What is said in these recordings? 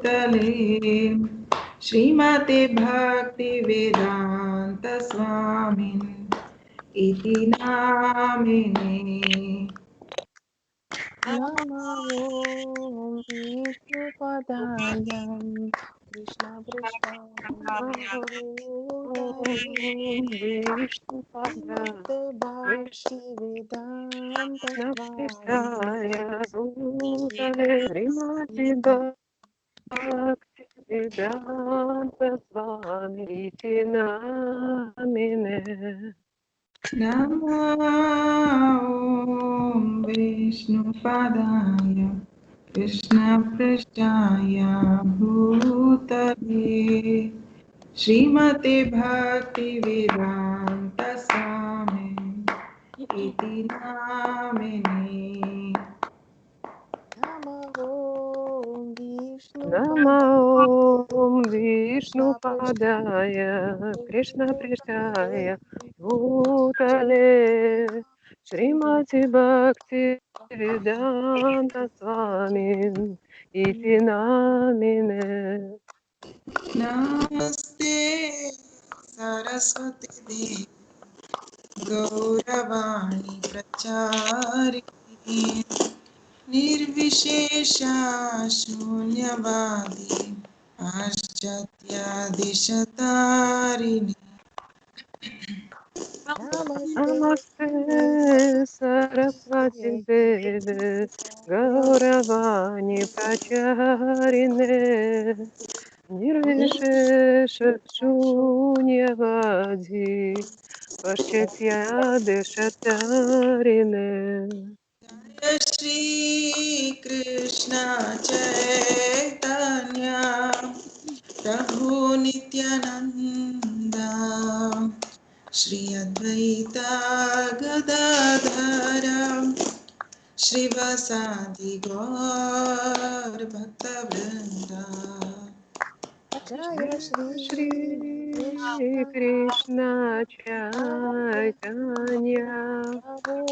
भूतले श्रीमते भक्ति वेदांत स्वामिन् इति नामिने। नमो विष्णुपदाय कृष्णपृष्ठाय श्रीमते भक्ति वेदांत स्वामी नमो विष्णुपदाय कृष्णपृष्ठाय भूतले श्रीमते भक्ति वेदांत स्वामिन् इति नामिने। नमो नमो विष्णुपदाय विष्णुपादाय कृष्णपृष्ठाय भूतले श्रीमति भक्ति वेदांत स्वामिन् इति नामिने। नमस्ते सरस्वती देवी गौरवाणी प्रचारिणी निर्विशेषा शून्यवादी पाश्चात्यादिशतारिणी। नमस्ते नमस्ते सरस्वती देवे गौरवाणी प्रचारिणे निर्विशेष शून्यवादी पश्चात्यादिशतारिणे। जय श्री कृष्ण चैतन्य प्रभु नित्यानंद श्री अद्वैता गदाधर श्रीवासादि गौर भक्तवृंद। जय श्री श्री कृष्ण कृष्ण चैतन्य चैतन्य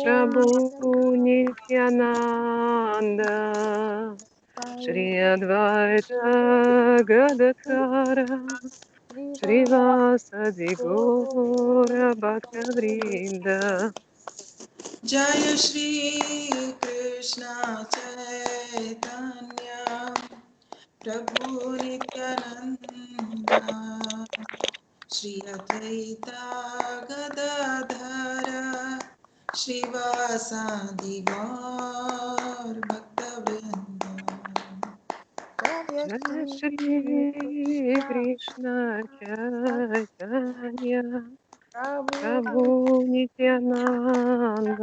प्रभु प्रभु नित्यानंद श्री अद्वैत गदाधर श्रीवासदि गौर भक्तवृंद। जय श्री कृष्ण चैतन्य प्रभु नित्यानंद श्री अद्वैता गदाधर श्रीवासादि गौर भक्तवृंद। जय जय श्री श्री कृष्ण कृष्ण चैतन्य प्रभु प्रभु नित्यानंद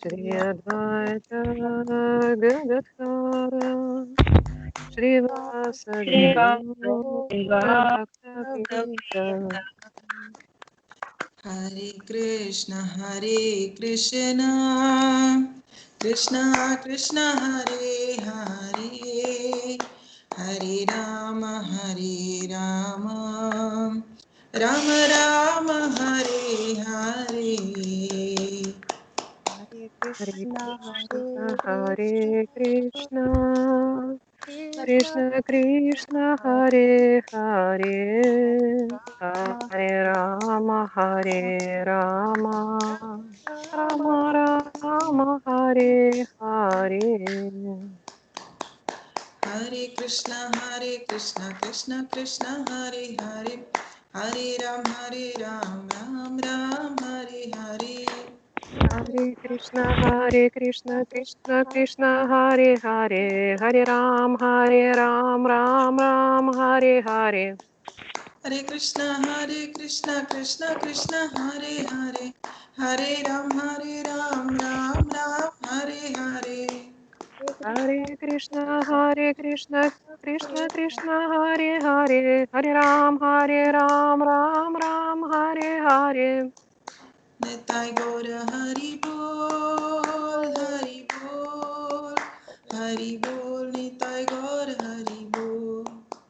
श्री अद्वैत गदाधर श्रीवासदि गौर भक्तवृंद। हरे कृष्ण कृष्ण कृष्ण हरे हरे हरे राम राम राम हरे हरे। हरे हरे कृष्ण कृष्ण हरे हरे कृष्ण कृष्ण कृष्ण कृष्ण कृष्ण हरे हरे हरे राम राम राम राम हरे हरे। हरे कृष्ण कृष्ण कृष्ण हरे हरे हरे राम राम हरे हरे। हरे कृष्ण कृष्ण कृष्ण हरे हरे हरे राम राम राम हरे हरे। हरे कृष्ण कृष्ण कृष्ण हरे हरे हरे राम राम हरे हरे। हरे कृष्ण कृष्ण कृष्ण हरे हरे हरे राम राम राम हरे हरे। निताय गौर हरि बोल हरि बोल निताय गौर हरि बोल।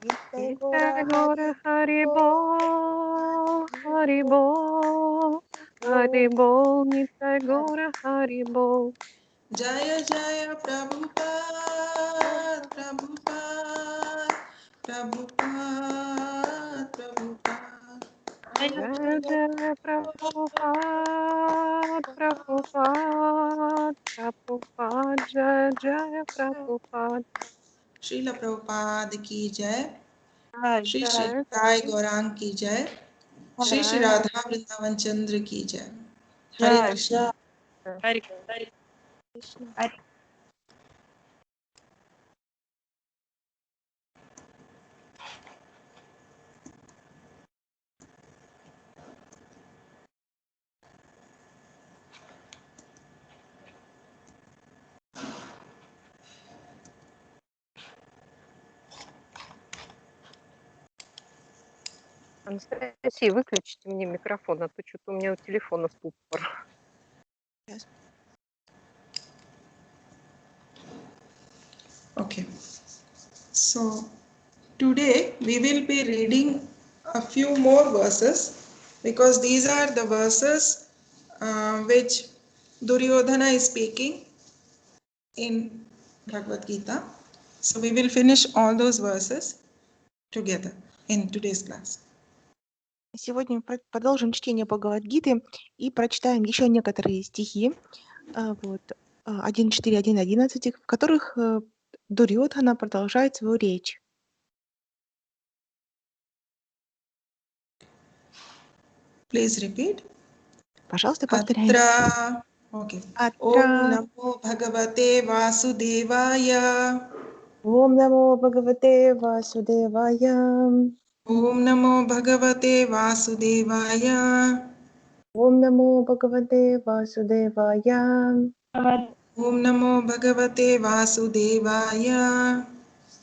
नित्य गौर नित्य गौर हरि हरि बोल हरि बोल बोल हरि बोल बोल नित्य हरि गौर हरि बोल। जय जय Prabhupada Prabhupada, Prabhupada. Jai Jai Prabhupada, Prabhupada, Prabhupada, Jai Jai Prabhupada. Srila Prabhupada ki jai. Shri Shri Jai Sai Gaurang ki jai. Shri Shri Jai Radha Vrindavan Chandra ki jai. Hare Krishna. Hare Krishna. Анастасия, выключите мне микрофон, а то что-то у меня у телефона ступор. Okay. So today we will be reading a few more verses because these are the verses which Duryodhana is speaking in Bhagavad Gita. So we will finish all those verses together in today's class. Сегодня мы продолжим чтение Бхагавад-гиты и прочитаем еще некоторые стихи, 1.4, 1.11, в которых Дурьодхана продолжает свою речь. Please repeat. Пожалуйста, повторяйте. Atra. Okay. Atra. Om Namo Bhagavate Vasudevaya. Om Namo Bhagavate Vasudevaya. Om Namo Bhagavate Vasudevaya. Om Namo Bhagavate Vasudevaya. Om Namo Bhagavate Vasudevaya.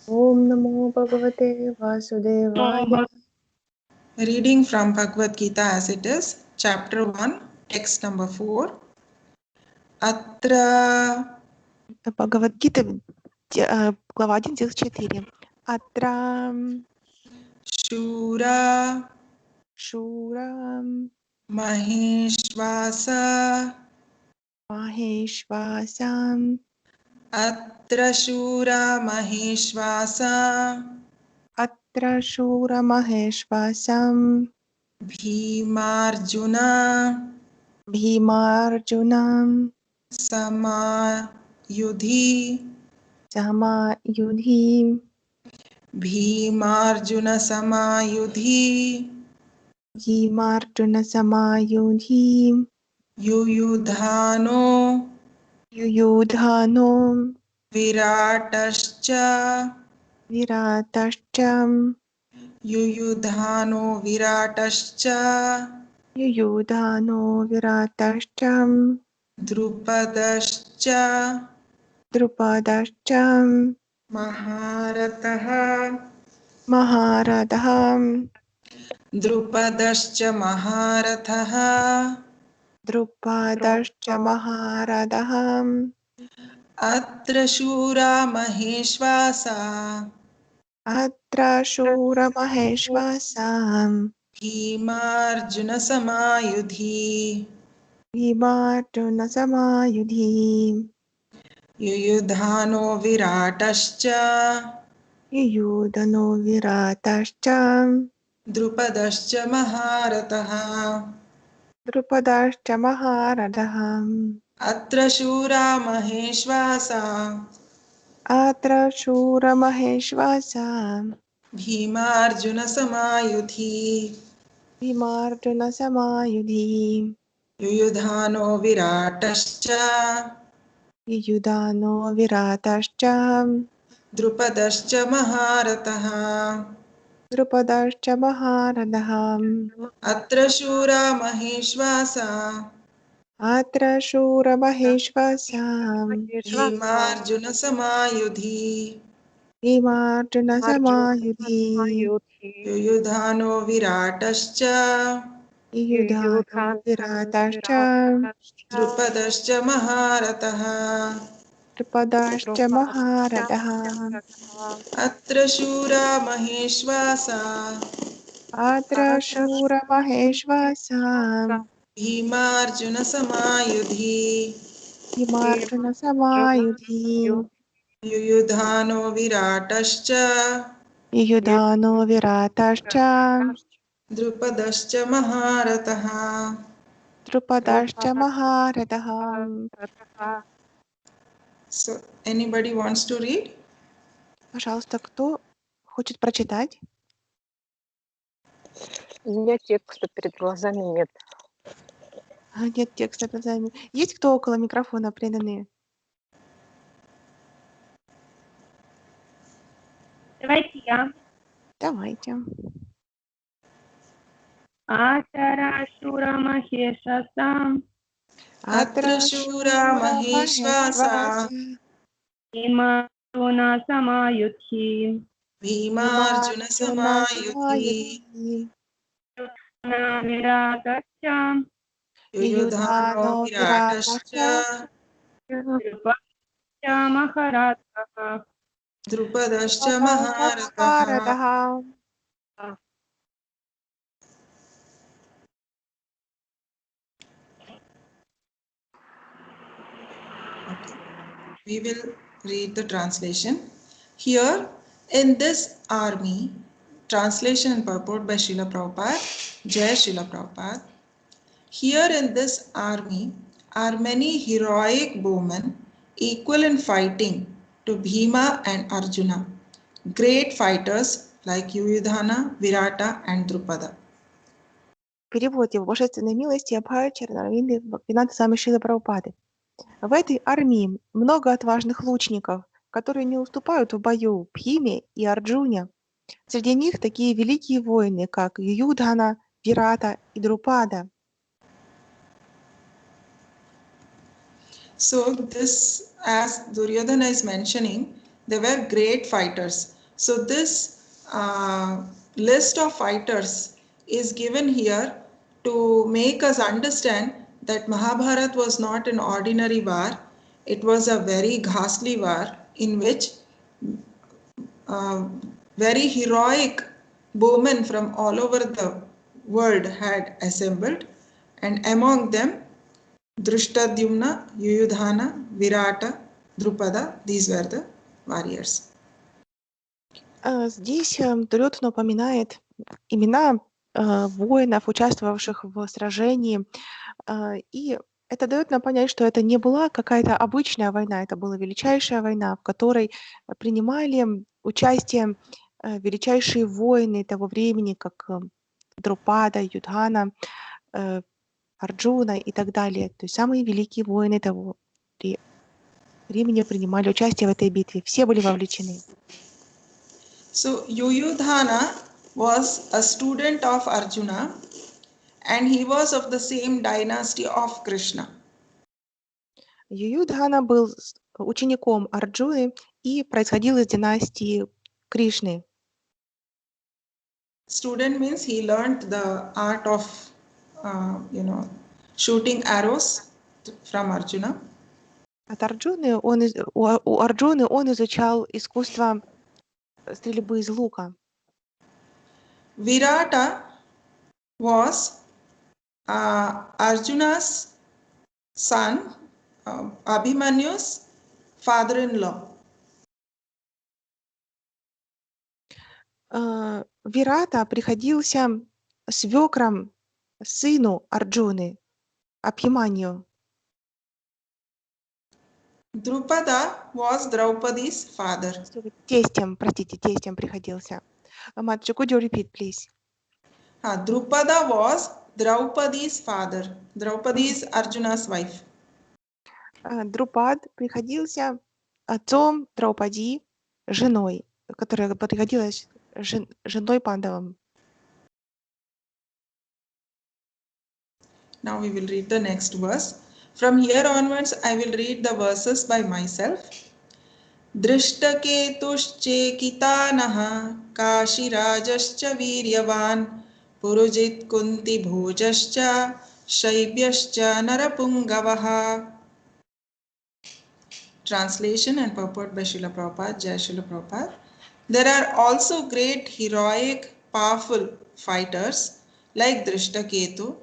Om Namo Bhagavate Vasudevaya. Reading from Bhagavad Gita as it is, chapter 1, text number 4. Atra. Бхагавад-гита, глава 1, текст 4. Атра Shura. Шура Maheshvasa. Maheshvasam. Atra Shura Maheshvasa. Atra Shura Maheshvasam. Bhimarjuna. Bhimarjunam. Samayudhi. Samayudhi. Bhimarjuna Samayudhi. Bhimarjuna Samayudhi. Yuyudhano. Yuyudhano. Viratascha. Viratascha. Yuyudhano Viratascha. Yuyudhano Viratascha. Drupadascha. Drupadascha. Maharataha. Maharadham. Drupadascha Maharathaha. Drupadascha Maharadham. Atra Shura Maheshvasa. Atra Shura Maheshvasam. Bhimarjuna Samayudhi. Bhimarjuna Samayudhi. Yuyudhano Viratascha. Yuyudhano Viratascha. Drupadascha Maharataha. Drupadascha Maharadham. Atra Shura Maheshvasa. Atra Shura Maheshvasam. Bhimarjuna Samayudhi. Bhimarjuna Samayudhi. Yuyudhano Viratascha. Yuyudhano Viratascha. Drupadascha Maharataha. Drupadascha Maharadham. Atra Shura Maheshvasa. Atra Shura Maheshvasam. Bhimarjuna Samayudhi. Bhimarjuna Samayudhi. Yuyudhano Viratascha. Yuyudhano Viratascha. Drupadascha Maharataha. Drupadascha Maharadham. Atra Shura Maheshvasa. Atra Shura Maheshvasam. Bhimarjuna Samayudhi. Bhimarjuna Samayudhi. Yuyudhano Viratascha. Юдано Вираташча, Drupadascha Maharataha. Друпадашча Махаратаха. So, anybody wants to read? Пожалуйста, кто хочет прочитать? У меня текста перед глазами нет. Нет текста перед вами. Есть кто около микрофона, преданные? Давайте я. Давайте. Атарашура Махешасам Atra Shura Maheshwasa Имарджуна Самаюдхи Bhimarjuna Samayuti Viratача Yuyudhano Viratascha Drupача Махаратха Drupadascha Maharataha. Маратаха. We will read the translation. Here in this army, translation and purport by Srila Prabhupada, Jai Srila Prabhupada. Here in this army are many heroic bowmen equal in fighting to Bhima and Arjuna, great fighters like Yuyudhana, Virata and Drupada. Перевод его божественной милости Абхачарна Равинды Бхактивинода Свами Шрилы Прабхупады. В этой армии много отважных лучников, которые не уступают в бою Бхиме и Арджуне. Среди них такие великие воины, как Ююдхана, Вирата и Друпада. So this, as Duryodhana is mentioning, they were great fighters. So this list of fighters is given here to make us understand that Mahabharata was not an ordinary war. It was a very ghastly war in which very heroic bowmen from all over the world had assembled, and among them Drishtadyumna, Yuyudhana, Virata, Drupada, these were the warriors. Здесь Дурёдхана упоминает имена воинов, участвовавших в сражении, и это дает нам понять, что это не была какая-то обычная война, это была величайшая война, в которой принимали участие величайшие воины того времени, как Друпада, Юдхана, Арджуна и так далее. То есть самые великие воины того времени принимали участие в этой битве. Все были вовлечены. So Yuyudhana was a student of Arjuna and he was of the same dynasty of Krishna. Ююдхана был учеником Арджуны и происходил из династии Кришны. Student means he learned the art of, shooting arrows from Arjuna. От Арджуны у Арджуны он изучал искусство стрельбы из лука. Virata was Arjuna's son, Abhimanyu's father-in-law. Вирата приходился свекром сыну Арджуны, Абхиманью. Drupada was Draupadi's father. Тестем приходился. Матушка, could you repeat, please? Drupada was Draupadi's father. Draupadi is Arjuna's wife. Друпад приходился отцом Драупади, женой, которая приходилась женой Пандавам. Now we will read the next verse. From here onwards, I will read the verses by myself. Drishtaketushchekitanaha Kashirajascha Viryavan Purujit Kunti Bhojascha Shaibhyascha Narapungavaha. Translation and purport by Srila Prabhupada, Jai Srila Prabhupada. There are also great, heroic, powerful fighters like Drishtaketu,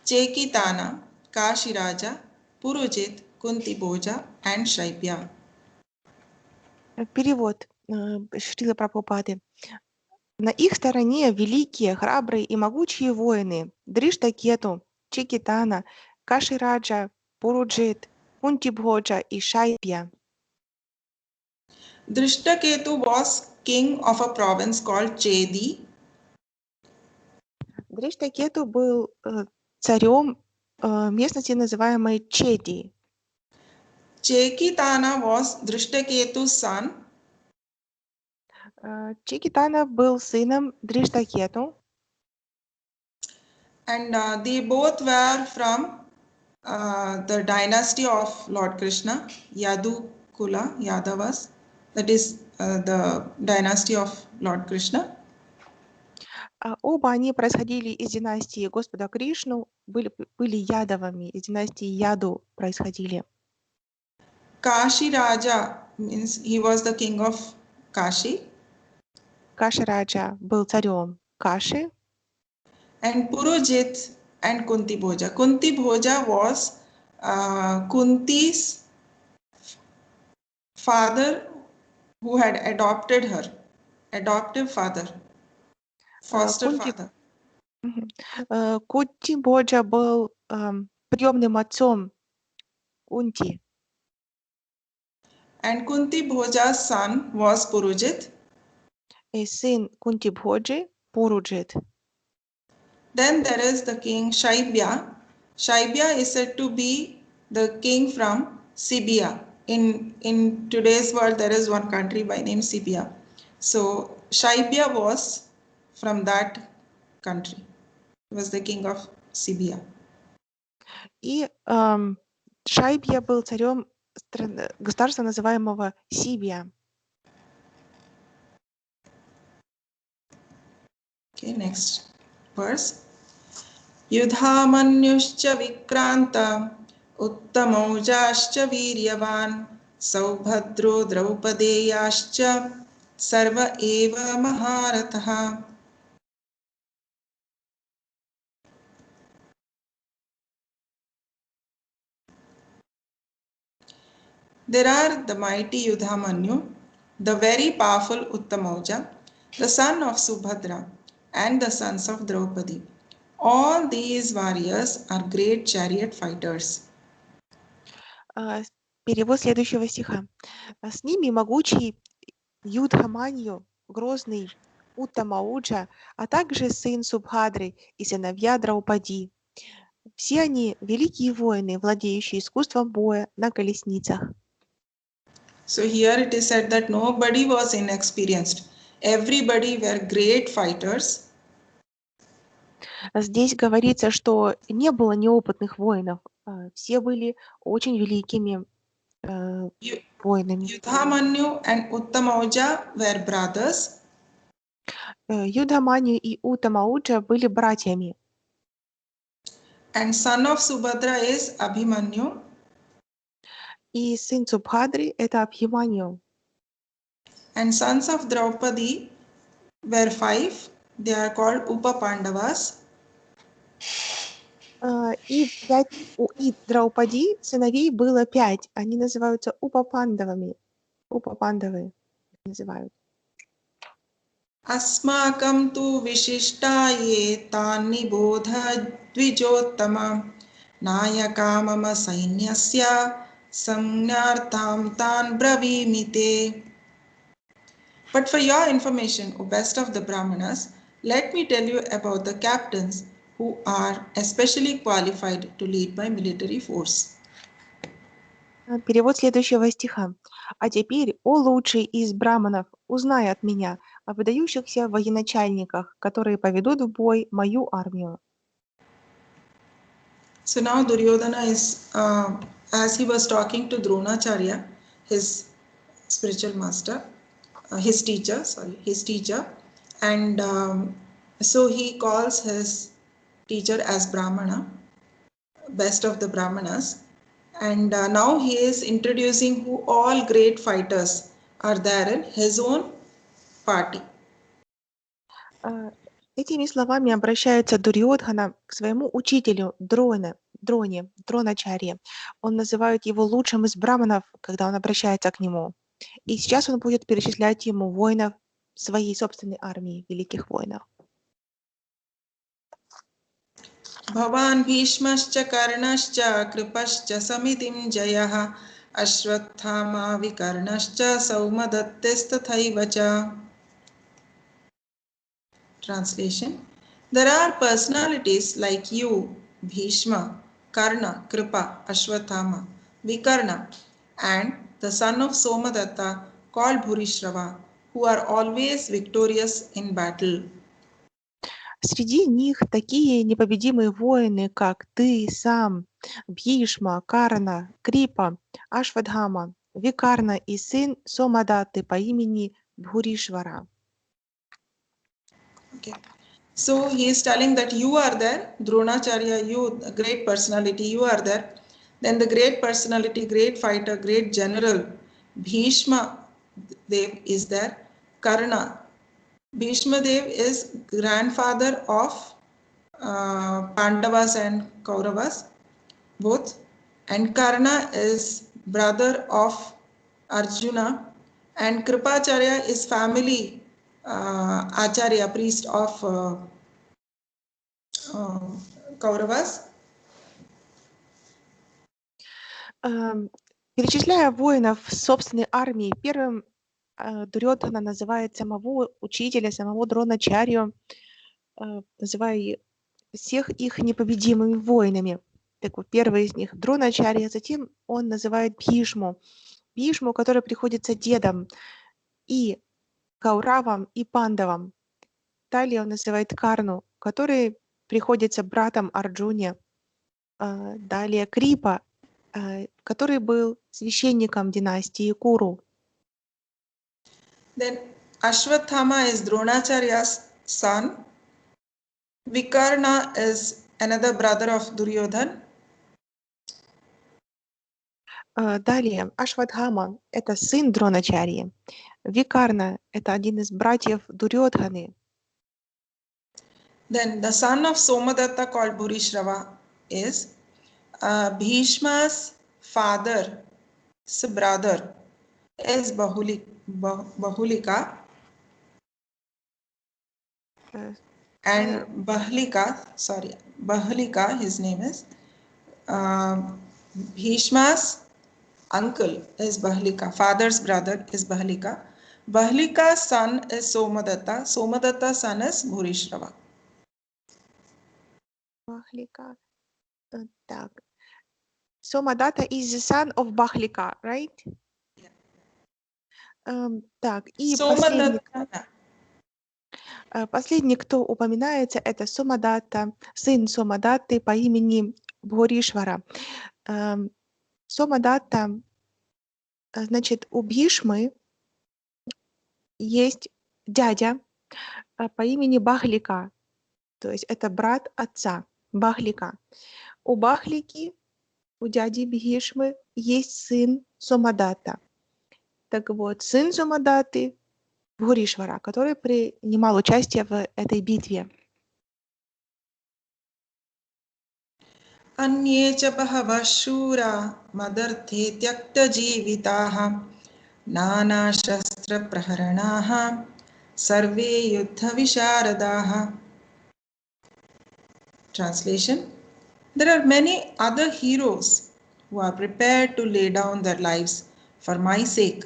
Chekitana, Kashiraja, Purujit, Kunti Bhoja and Shaibhya. Перевод Шрилы Прабхупады. На их стороне великие, храбрые и могучие воины Дриштакету, Чикитана, Кашираджа, Пуруджит, Кунтибходжа и Шайбья. Drishtaketu was king of a province called Chedi. Дриштакету был царем местности, называемой Чеди. Chekitana was Drishtaketu's son. Чикитана был сыном Дриштакету, And they both were from the dynasty of Lord Krishna, Yadu Kula, Yadavas. That is the dynasty of Lord Krishna. Оба они происходили из династии Господа Кришну, были ядовами, из династии Яду происходили. Kashi Raja means he was the king of Kashi. Кашираджа был царем Каши, And Purujit and Kunti Bhoja. Kunti Bhoja was Kunti's father who had adopted her, adoptive father, foster Kunti- father. Кунти Боджа был приемным отцом Кунти. And Kunti Bhoja's son was Purujit. И сын Кунти Бhoджи Пуруджит. Then there is the king Shaibya. Shaibya is said to be the king from Sibia. In today's world, there is one country by name Sibia. So Shaibya was from that country. He was the king of Sibia. И Шайбья был царем государства, называемого Сибия. Okay, next verse. Yudhamanyuscha vikranta uttamaujaschа viryavan saubhadro draupadeyascha sarva eva maharatah. There are the mighty Yudhamanyu, the very powerful Uttamauja, the son of Subhadra, and the sons of Draupadi. All these warriors are great chariot fighters. Перевод следующего стиха. С ними могучий Юдхаманью, грозный Уттамауджа, а также сын Субхадры и сыновья Драупади. Все они великие воины, владеющие искусством боя на колесницах. So here it is said that nobody was inexperienced. Everybody were great fighters. Здесь говорится, что не было неопытных воинов. Все были очень великими воинами. Yudhamanyu and Uttamauja were brothers. Юдхаманью и Уттамауджа были братьями. And son of Subhadra is Abhimanyu. И сын Субхадры — это Абхиманью. And sons of Draupadi were 5. They are called Upapandavas. И Драупади сыновей было 5. Они называются Упапандавами. Упапандавы называют. Asmakam tu vishishtaye tani bodha dvijottama nayaka mama sainyasya samnyartham tan bravimite. But for your information, O best of the Brahmanas, let me tell you about the captains who are especially qualified to lead my military force. Перевод следующего стиха. А теперь, о лучший из браманов, узнай от меня о выдающихся военачальниках, которые поведут в бой мою армию. So now Duryodhana is, as he was talking to Dronacharya, his spiritual master, his teacher, and so he calls his teacher as Brahmana, best of the Brahmanas, and now he is introducing who all great fighters are there in his own party. Этими словами обращается Дурьодхана к своему учителю Дроначарье. Он называет его лучшим из браманов, когда он обращается к нему. И сейчас он будет перечислять ему воинов своей собственной армии великих воинов. Bhavan Bhishmascha Karnascha Kripascha Samitim Jayaha Ashwathama Vikarnascha Saumadattestathaivacha. Translation. There are personalities like you, Bhishma, Karna, Kripa, Ashwathama, Vikarna, and the son of Somadatta called Bhurishrava, who are always victorious in battle. Среди них такие непобедимые воины, как ты сам, Бхишма, Карна, Крипа, Ашватхама, Викарна и сын Сомадатты по имени Бхуришвара. Okay. So he is telling that you are there, Dronacharya, you, a great personality, you are there. Then the great personality, great fighter, great general, Bhishma Dev is there. Karna. Bhishma Dev is grandfather of Pandavas and Kauravas, both. And Karna is brother of Arjuna. And Kripacharya is family Acharya, priest of Kauravas. Перечисляя воинов собственной армии, первым Дурьодхана называет самого учителя, самого Дроначарью, называя всех их непобедимыми воинами. Так вот, первый из них Дроначарья, затем он называет Бхишму, который приходится дедом, и Кауравам, и Пандавам. Далее он называет Карну, который приходится братом Арджуне. Далее Крипа, который был священником династии Куру. Then Ashwathama is Dronacharya's son. Vikarna is another brother of Duryodhan. Далее Ашватхама – это сын Дроначарьи. Викарна – это один из братьев Дурьодханы. Then the son of Somadatta called Bhurishrava is Bhishma's father, his brother is Bahulika. And Bahlika, his name is. Bhishma's uncle is Bahlika, father's brother is Bahlika. Bahlika's son is Somadatta. Somadatta's son is Bhurishrava. Bahlika. Так. Somadatta is the son of Bahlika, right? Так, и последний, кто упоминается, это Сомадатта, сын Сомадатты по имени Бхуришвара. Сомадатта, значит, у Бхишмы есть дядя по имени Бахлика, то есть это брат отца, Бахлика. У Бахлики, у дяди Бхишмы, есть сын Сомадатта. Так вот, сын Сомадатты Бхуришвара, который принимал участие в этой битве. Аньеча бхавашура мадарте тякта дживитаха нана шастра прахаранаха сарве юдха вишарадаха. Translation. There are many other heroes who are prepared to lay down their lives for my sake.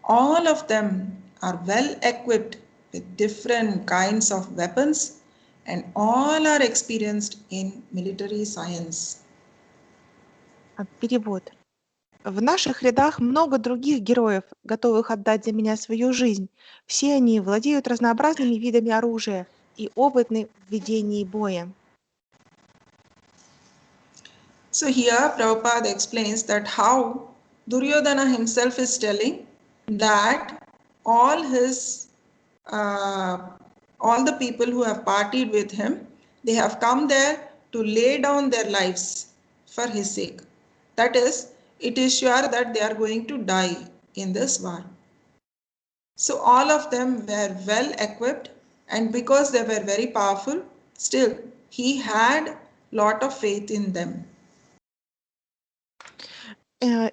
All of them are well equipped with different kinds of weapons and all are experienced in military science. Перевод. В наших рядах много других героев, готовых отдать за меня свою жизнь. Все они владеют разнообразными видами оружия и опытны в ведении боя. So here Prabhupada explains that how Duryodhana himself is telling that all the people who have partied with him, they have come there to lay down their lives for his sake. That is, it is sure that they are going to die in this war. So all of them were well equipped, and because they were very powerful, still he had lot of faith in them.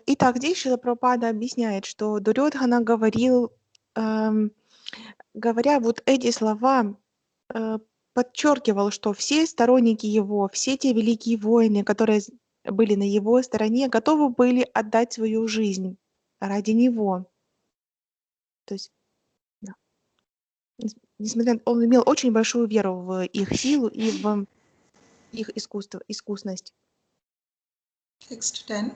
Итак, здесь Шрила Прабхупада объясняет, что Дурьодхана говорил говоря вот эти слова, подчеркивал, что все сторонники его, все те великие воины, которые были на его стороне, готовы были отдать свою жизнь ради него. То есть, да, несмотря он имел очень большую веру в их силу и в их искусность. Text 10.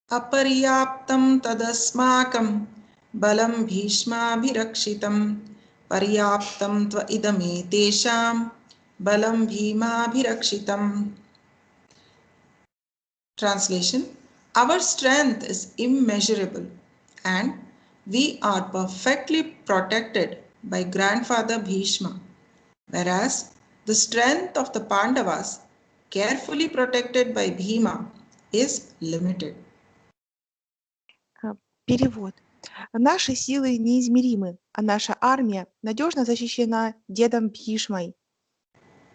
Aparyaptam tadasmakam balam bhishmabhirakshitam paryaptam tva idame tesham balam bhimabhirakshitam. Translation. Our strength is immeasurable and we are perfectly protected by grandfather Bhishma, whereas the strength of the Pandavas, carefully protected by Bhima, is limited. Перевод. Наши силы неизмеримы, а наша армия надежно защищена дедом Бхишмой,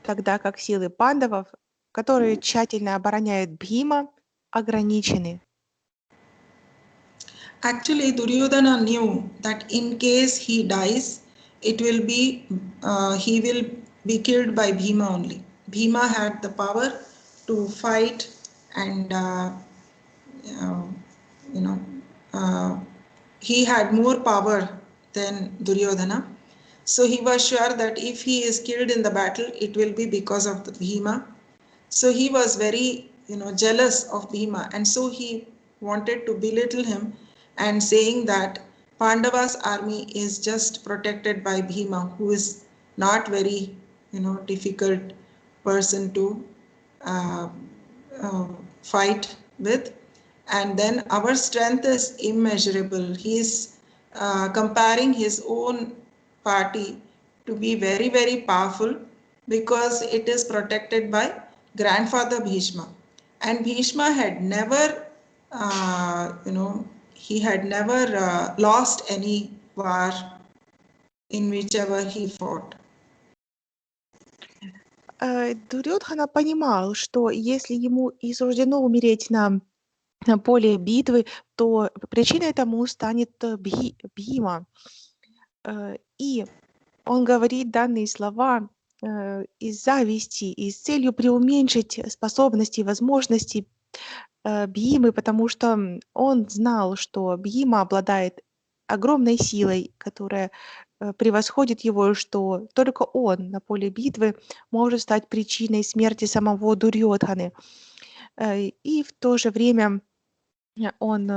тогда как силы пандавов, которые тщательно обороняют Бхима, ограничены. Actually, Duryodhana knew that in case he dies, he will be killed by Bhima only. Bhima had the power to fight and he had more power than Duryodhana. So he was sure that if he is killed in the battle, it will be because of the Bhima. So he was very jealous of Bhima, and so he wanted to belittle him and saying that Pandava's army is just protected by Bhima, who is not very difficult person to fight with, and then our strength is immeasurable. He is comparing his own party to be very, very powerful because it is protected by grandfather Bhishma, and Bhishma had never he had never lost any war in whichever he fought. Дурьодхана понимал, что если ему и суждено умереть на поле битвы, то причиной тому станет Бхима. И он говорит данные слова из зависти и с целью преуменьшить способности и возможности Бхимы, потому что он знал, что Бхима обладает огромной силой, которая превосходит его, что только он на поле битвы может стать причиной смерти самого Дурьодханы. И в то же время он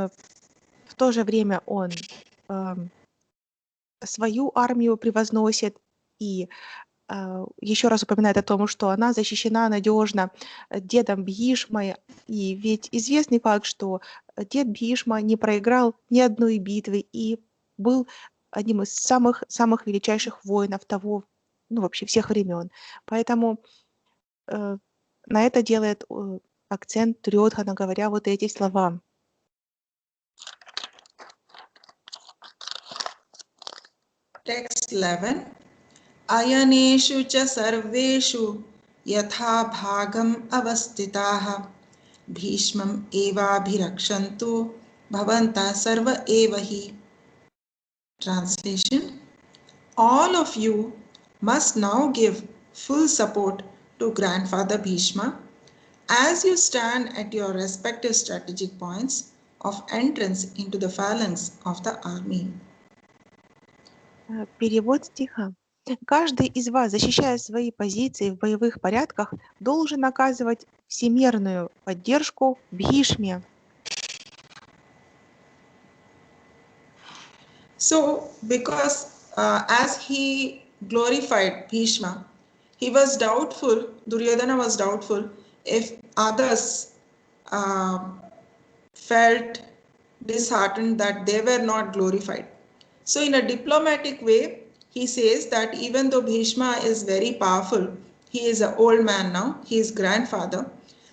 свою армию превозносит и еще раз упоминает о том, что она защищена надежно дедом Бхишмой. И ведь известный факт, что дед Бхишма не проиграл ни одной битвы и был одним из самых величайших воинов того, вообще всех времен. Поэтому на это делает акцент Дурьодхана, говоря вот эти слова. Text 11. Ayaneshu cha sarveshu yatha bhagam avastitaha bhishmam eva bhirakshantu bhavanta sarva evahi. Translation. All of you must now give full support to grandfather Bhishma as you stand at your respective strategic points of entrance into the phalanx of the army. Перевод стиха. Каждый из вас, защищая свои позиции в боевых порядках, должен оказывать всемерную поддержку Бхишме. So, because as he glorified Bhishma, he was doubtful, Duryodhana was doubtful if others felt disheartened that they were not glorified. So in a diplomatic way, he says that even though Bhishma is very powerful, he is an old man now, he is grandfather.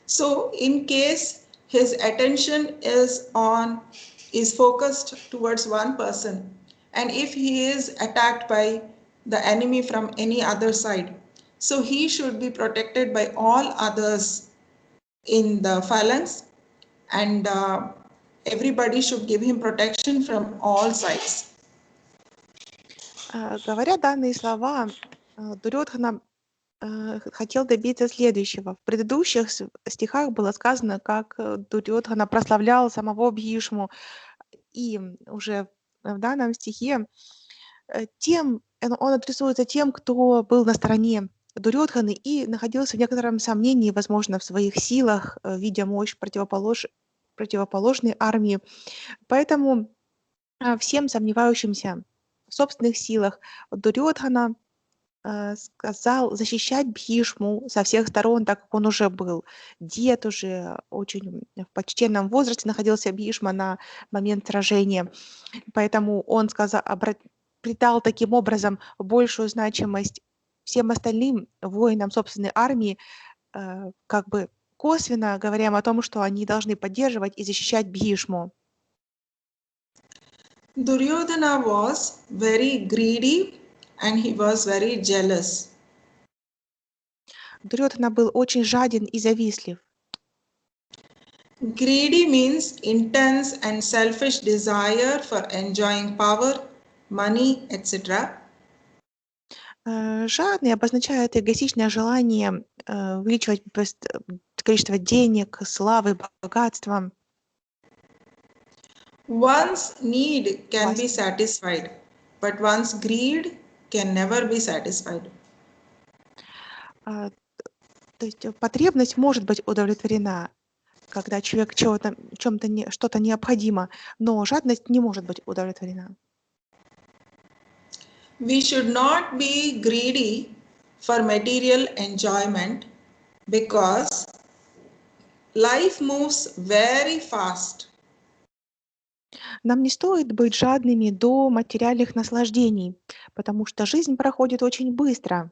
So in case his attention is focused towards one person, and if he is attacked by the enemy from any other side, so he should be protected by all others in the phalanx, and everybody should give him protection from all sides. Говоря данные слова, Дурьодхана хотел добиться следующего. В предыдущих стихах было сказано, как Дурьодхана прославлял самого Бхишму, и уже в данном стихе он адресуется тем, кто был на стороне Дурьодханы и находился в некотором сомнении, возможно, в своих силах, видя мощь противоположной армии. Поэтому всем сомневающимся в собственных силах Дурьодхана сказал защищать Бхишму со всех сторон, так как он уже был дед, уже очень в почтенном возрасте находился Бхишма на момент сражения. Поэтому он придал таким образом большую значимость всем остальным воинам собственной армии, как бы косвенно говоря о том, что они должны поддерживать и защищать Бхишму. Duryodhana was very greedy and he was very jealous. Дурьодхана был очень жаден и завистлив. Greedy means intense and selfish desire for enjoying power, money, etc. Жадный обозначает эгоистичное желание увеличивать количество денег, славы, богатства. One's need can be satisfied, but one's greed can never be satisfied. То есть потребность может быть удовлетворена, когда человек что-то необходимо, но жадность не может быть удовлетворена. We should not be greedy for material enjoyment because life moves very fast. Нам не стоит быть жадными до материальных наслаждений, потому что жизнь проходит очень быстро.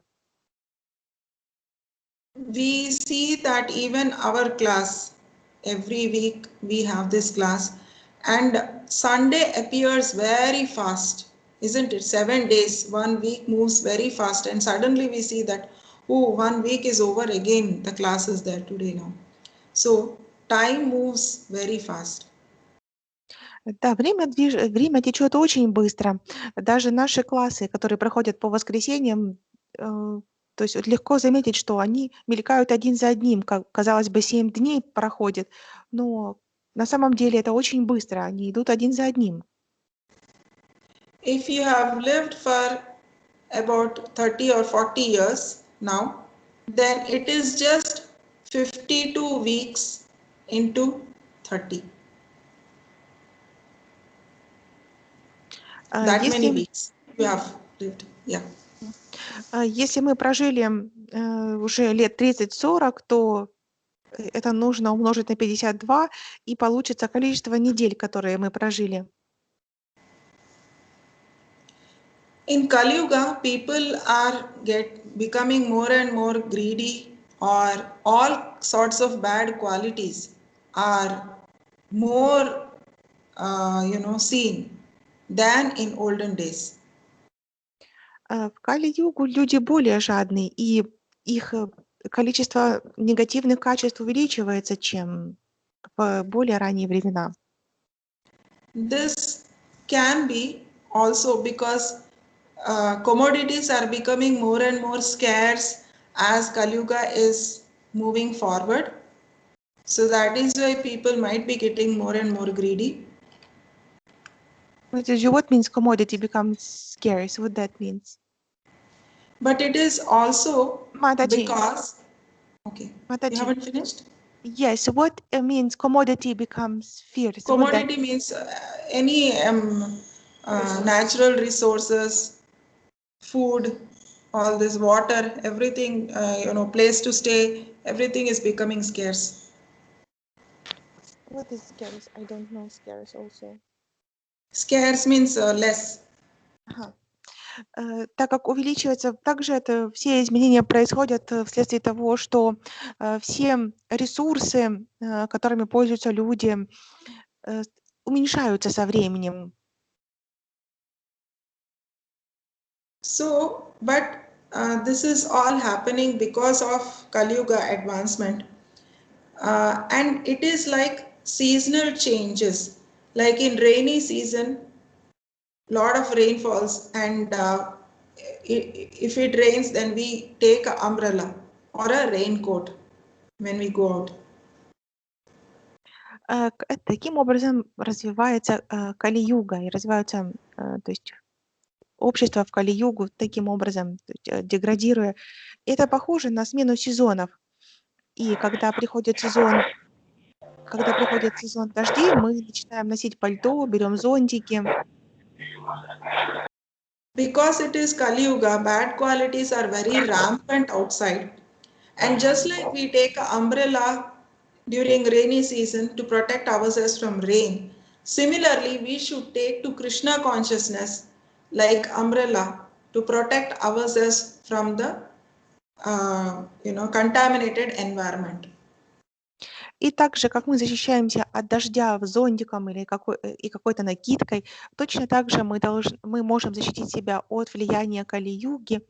We see that even our class, every week we have this class, and Sunday appears very fast, isn't it? 7 days, 1 week moves very fast, and suddenly we see that, oh, 1 week is over again, the class is there today now. So time moves very fast. Да, время течет очень быстро. Даже наши классы, которые проходят по воскресеньям, то есть легко заметить, что они мелькают один за одним, как, казалось бы, 7 дней проходит, но на самом деле это очень быстро, они идут один за одним. If you have lived for about 30 or 40 years now, then it is just 52 weeks into 30. That many weeks you have lived. Yeah. Если мы прожили уже лет 30-40, то это нужно умножить на 52, и получится количество недель, которые мы прожили. In Kali Yuga, people are becoming more and more greedy, or all sorts of bad qualities are more, seen than in olden days. В Кали-югу люди более жадные, и их количество негативных качеств увеличивается, чем в более ранние времена. This can be also because commodities are becoming more and more scarce as Kali Yuga is moving forward. So that is why people might be getting more and more greedy. What means commodity becomes scarce? What that means? But it is also Mataji. because... Okay, Mataji. You haven't finished? Yes, what means commodity becomes fierce? Commodity means any natural resources, food, all this water, everything, place to stay, everything is becoming scarce. What is scarce? I don't know scarce also. Scarce means less. Так как увеличивается, также все изменения происходят вследствие того, что все ресурсы, которыми пользуются люди, уменьшаются со временем. So, but this is all happening because of Kali Yuga advancement. And it is like seasonal changes. Like in rainy season, lot of rain falls, and if it rains, then we take an umbrella or a raincoat when we go out. Таким образом развивается Кали-юга и развиваются, то есть общество в Кали-югу таким образом, то есть, деградируя. Это похоже на смену сезонов. И когда приходит сезон дождей, мы начинаем носить пальто, берем зонтики. Because it is Kali Yuga, bad qualities are very rampant outside. And just like we take an umbrella during rainy season to protect ourselves from rain, similarly we should take to Krishna consciousness like umbrella to protect ourselves from the contaminated environment. И так же, как мы защищаемся от дождя зонтиком или какой-то накидкой, точно так же мы можем защитить себя от влияния Кали-юги,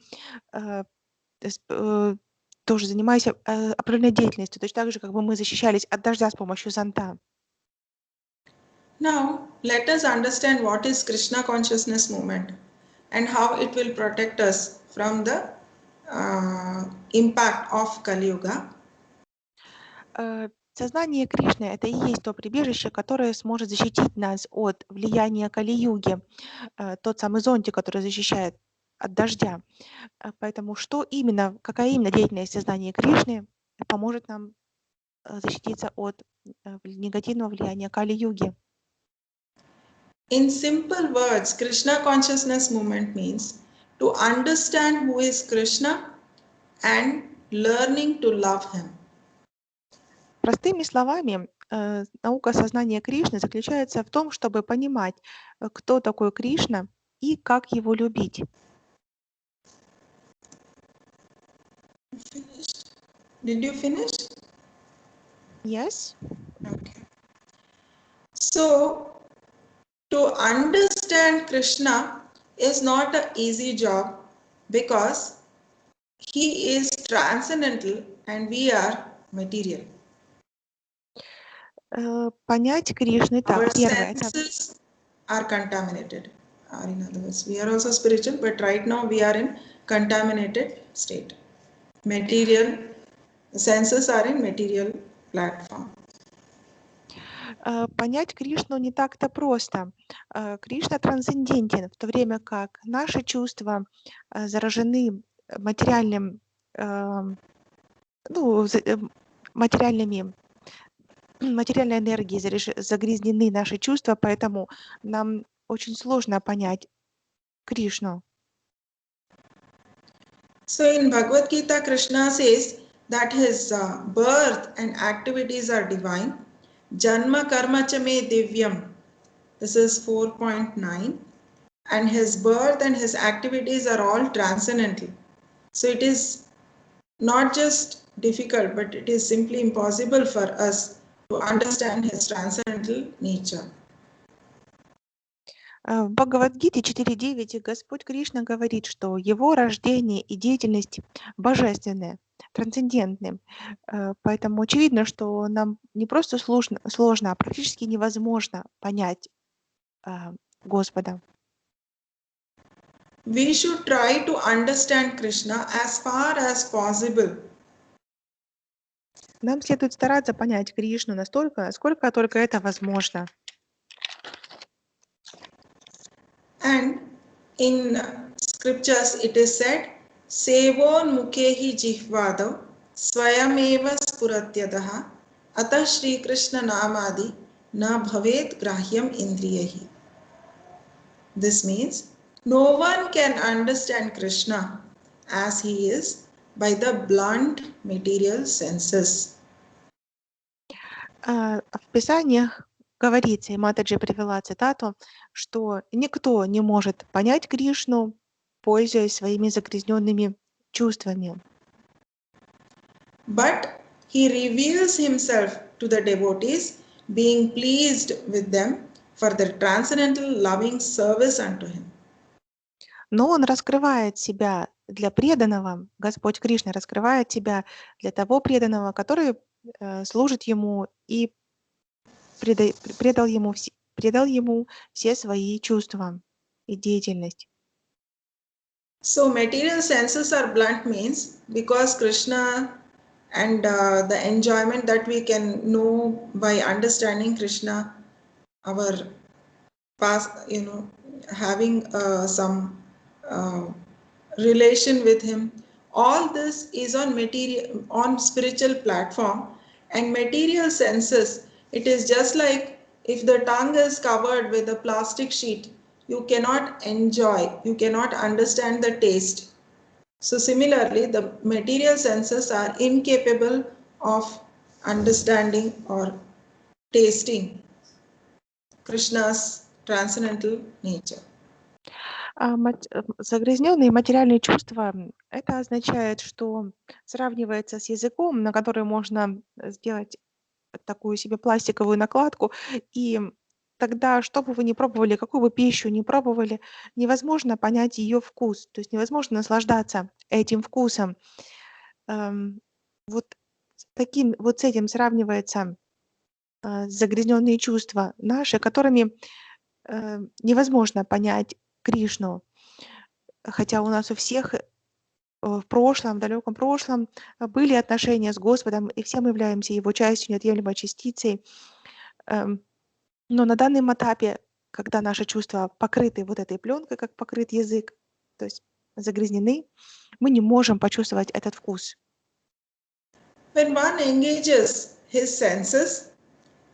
тоже занимаясь определенной деятельностью, точно так же, как бы мы защищались от дождя с помощью зонта. Now, let us understand what is Krishna consciousness movement and how it will protect us from the impact of Kali Yuga. Сознание Кришны — это и есть то прибежище, которое сможет защитить нас от влияния Кали-юги, тот самый зонтик, который защищает от дождя. Поэтому какая именно деятельность сознания Кришны поможет нам защититься от негативного влияния Кали-юги? In simple words, Krishna consciousness movement means to understand who is Krishna and learning to love him. Простыми словами, наука сознания Кришны заключается в том, чтобы понимать, кто такой Кришна и как его любить. Did you finish? Yes. Okay. So, to understand Krishna is not an easy job because he is transcendental and we are material. Понять Кришну Our так, первое. senses are contaminated. Or in other words, we are also spiritual, but right now we are in contaminated state. Material, senses are in material platform. Понять Кришну не так-то просто. Кришна трансцендентен, в то время как наши чувства заражены материальной энергией, загрязнены наши чувства, поэтому нам очень сложно понять Кришну. So in Bhagavad Gita, Krishna says that his birth and activities are divine. Janma karma cha me divyam. This is 4.9. And his birth and his activities are all transcendental. So it is not just difficult, but it is simply impossible for us to understand his transcendental nature. В Бхагавад-гите 4.9 Господь Кришна говорит, что его рождение и деятельность божественные, трансцендентные. Поэтому очевидно, что нам не просто сложно, а практически невозможно понять Господа. We should try to understand Krishna as far as possible. Нам следует стараться понять Кришну настолько, насколько только это возможно. And in scriptures it is said, Sevon mukhehi jihvadav swayameva spuratyadaha atah Shri Krishna namadi na bhavet grahyam indriyahi. This means no one can understand Krishna as he is by the blunt material senses. В Писаниях говорится, и Матаджи привела цитату, что никто не может понять Кришну, пользуясь своими загрязненными чувствами. But he reveals himself to the devotees, being pleased with them for their transcendental loving service unto him. Но он раскрывает себя для преданного, Господь Кришна раскрывает себя для того преданного, который служит ему и предал ему все свои чувства. и деятельность. So material senses are blunt means because Krishna and the enjoyment that we can know by understanding Krishna, our past, having some relation with him, all this is on material, on spiritual platform, and material senses, it is just like if the tongue is covered with a plastic sheet, you cannot enjoy, you cannot understand the taste. So similarly, the material senses are incapable of understanding or tasting Krishna's transcendental nature. Загрязненные материальные чувства, это означает, что сравнивается с языком, на который можно сделать такую себе пластиковую накладку, и тогда, что бы вы ни пробовали, какую бы пищу ни пробовали, невозможно понять ее вкус, то есть невозможно наслаждаться этим вкусом. Вот с этим сравнивается загрязненные чувства наши, которыми невозможно понять Кришну, хотя у нас у всех в прошлом, в далеком прошлом были отношения с Господом, и все мы являемся Его частью, неотъемлемой частицей. Но на данном этапе, когда наши чувства покрыты вот этой пленкой, как покрыт язык, то есть загрязнены, мы не можем почувствовать этот вкус. When one engages his senses,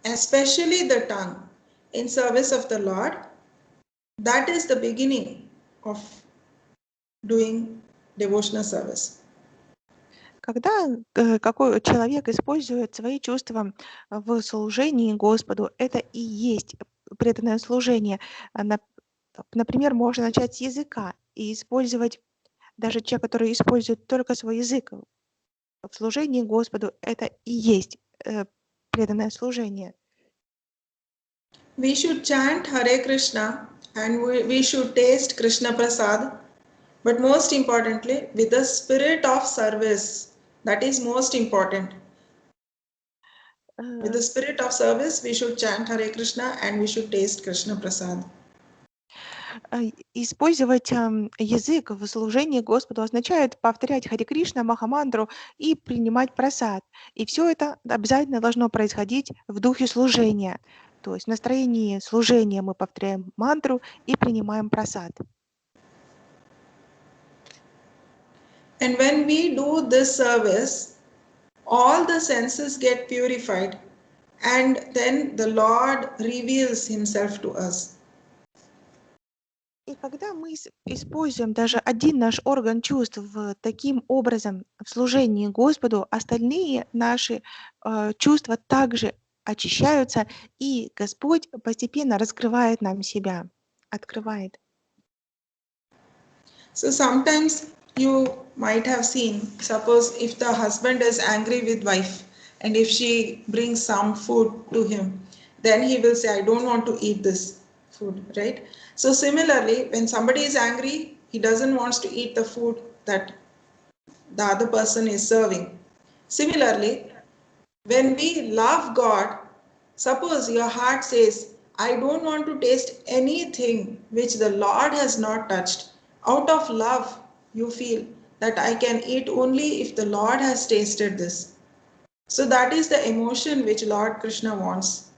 especially the tongue, in service of the Lord, that is the beginning of doing devotional service. Когда какой человек использует свои чувства в служении Господу, это и есть преданное служение. Например, можно начать с языка и использовать, даже человек, который использует только свой язык в служении Господу, это и есть преданное служение. We should chant Hare Krishna and we should taste Krishna Prasad, but most importantly, with the spirit of service. That is most important. With the spirit of service, we should chant Hare Krishna and we should taste Krishna Prasad. Использовать язык в служении Господу означает повторять Харе Кришна, Махамантру и принимать прасад. И все это обязательно должно происходить в духе служения. То есть в настроении служения мы повторяем мантру и принимаем прасад. And when we do this service, all the senses get purified, and then the Lord reveals Himself to us. И когда мы используем даже один наш орган чувств таким образом в служении Господу, остальные наши чувства также очищаются, и Господь постепенно раскрывает нам себя, открывает. So sometimes you might have seen, suppose if the husband is angry with wife and if she brings some food to him, then he will say, I don't want to eat this food, right? So similarly, when somebody is angry, he doesn't want to eat the food that the other person is serving. Similarly, when we love God, suppose your heart says, I don't want to taste anything which the Lord has not touched. Out of love, you feel that I can eat only if the Lord has tasted this. So that is the emotion which Lord Krishna wants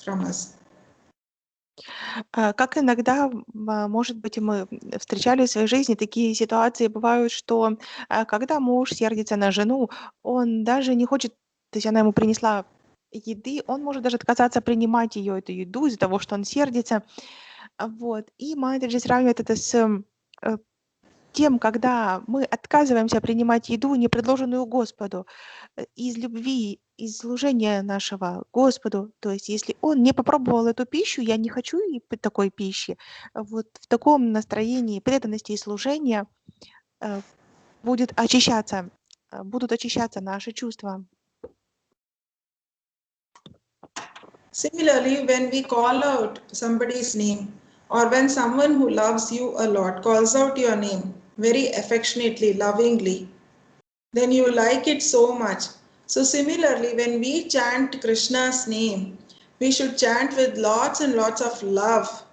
from us. Как иногда, может быть, мы встречали в своей жизни такие ситуации, бывают, что когда муж сердится на жену, он даже не хочет, то есть она ему принесла еды, он может даже отказаться принимать ее, эту еду, из-за того, что он сердится. Вот. И Майтреджи сравнивает это с тем, когда мы отказываемся принимать еду, не предложенную Господу, из любви, из служения нашего Господу. То есть если Он не попробовал эту пищу, я не хочу такой пищи. Вот в таком настроении преданности и служения будут очищаться наши чувства. Similarly, when we call out somebody's name, or when someone who loves you a lot calls out your name very affectionately, lovingly, then you like it so much. So similarly, when we chant Krishna's name, we should chant with lots and lots of love.